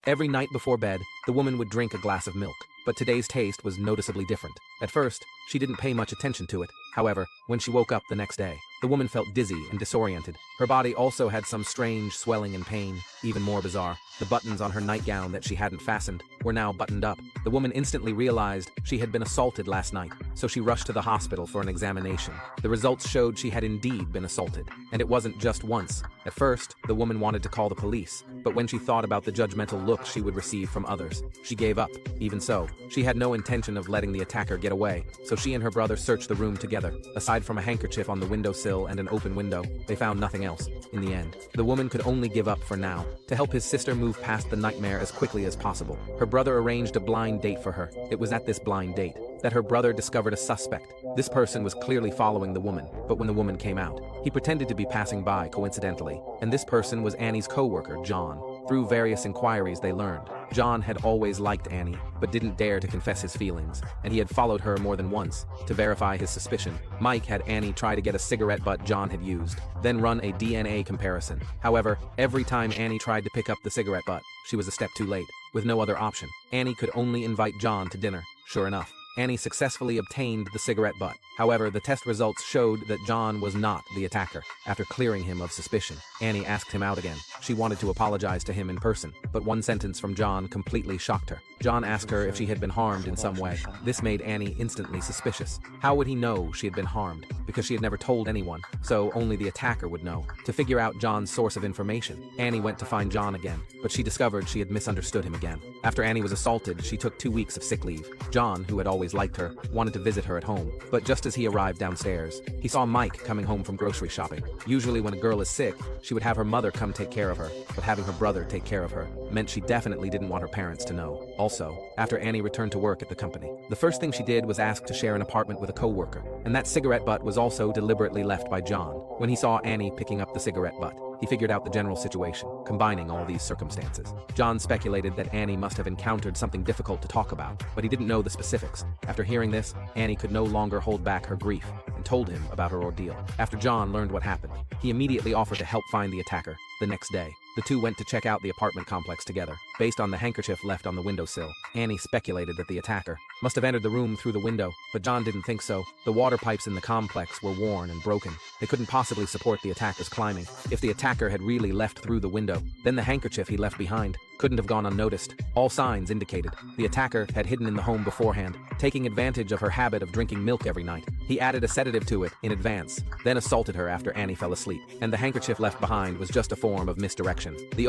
Every night before bed, the woman would drink a glass of milk, but today's taste was noticeably different. At first, she didn't pay much attention to it. However, when she woke up the next day, the woman felt dizzy and disoriented. Her body also had some strange swelling and pain. Even more bizarre, the buttons on her nightgown that she hadn't fastened were now buttoned up. The woman instantly realized she had been assaulted last night, so she rushed to the hospital for an examination. The results showed she had indeed been assaulted, and it wasn't just once. At first, the woman wanted to call the police, but when she thought about the judgmental look she would receive from others, she gave up. Even so, she had no intention of letting the attacker get away, so she and her brother searched the room together. Aside from a handkerchief on the windowsill and an open window, they found nothing else. In the end, the woman could only give up for now. To help his sister move past the nightmare as quickly as possible, her brother arranged a blind date for her. It was at this blind date that her brother discovered a suspect. This person was clearly following the woman, but when the woman came out, he pretended to be passing by coincidentally, and this person was Annie's co-worker, John. Through various inquiries they learned, John had always liked Annie, but didn't dare to confess his feelings, and he had followed her more than once. To verify his suspicion, Mike had Annie try to get a cigarette butt John had used, then run a DNA comparison. However, every time Annie tried to pick up the cigarette butt, she was a step too late. With no other option, Annie could only invite John to dinner. Sure enough, Annie successfully obtained the cigarette butt. However, the test results showed that John was not the attacker. After clearing him of suspicion, Annie asked him out again. She wanted to apologize to him in person, but one sentence from John completely shocked her. John asked her if she had been harmed in some way. This made Annie instantly suspicious. How would he know she had been harmed? Because she had never told anyone, so only the attacker would know. To figure out John's source of information, Annie went to find John again, but she discovered she had misunderstood him again. After Annie was assaulted, she took 2 weeks of sick leave. John, who had always liked her, wanted to visit her at home, but just as he arrived downstairs, he saw Mike coming home from grocery shopping. Usually when a girl is sick, she would have her mother come take care of her, but having her brother take care of her meant she definitely didn't want her parents to know. Also, after Annie returned to work at the company, the first thing she did was ask to share an apartment with a co-worker, and that cigarette butt was also deliberately left by John. When he saw Annie picking up the cigarette butt, he figured out the general situation, combining all these circumstances. John speculated that Annie must have encountered something difficult to talk about, but he didn't know the specifics. After hearing this, Annie could no longer hold back her grief and told him about her ordeal. After John learned what happened, he immediately offered to help find the attacker. The next day, the two went to check out the apartment complex together. Based on the handkerchief left on the windowsill, Annie speculated that the attacker must have entered the room through the window, but John didn't think so. The water pipes in the complex were worn and broken. They couldn't possibly support the attacker's climbing. If the attacker had really left through the window, then the handkerchief he left behind couldn't have gone unnoticed. All signs indicated the attacker had hidden in the home beforehand, taking advantage of her habit of drinking milk every night. He added a sedative to it in advance, then assaulted her after Annie fell asleep, and the handkerchief left behind was just a form of misdirection. The only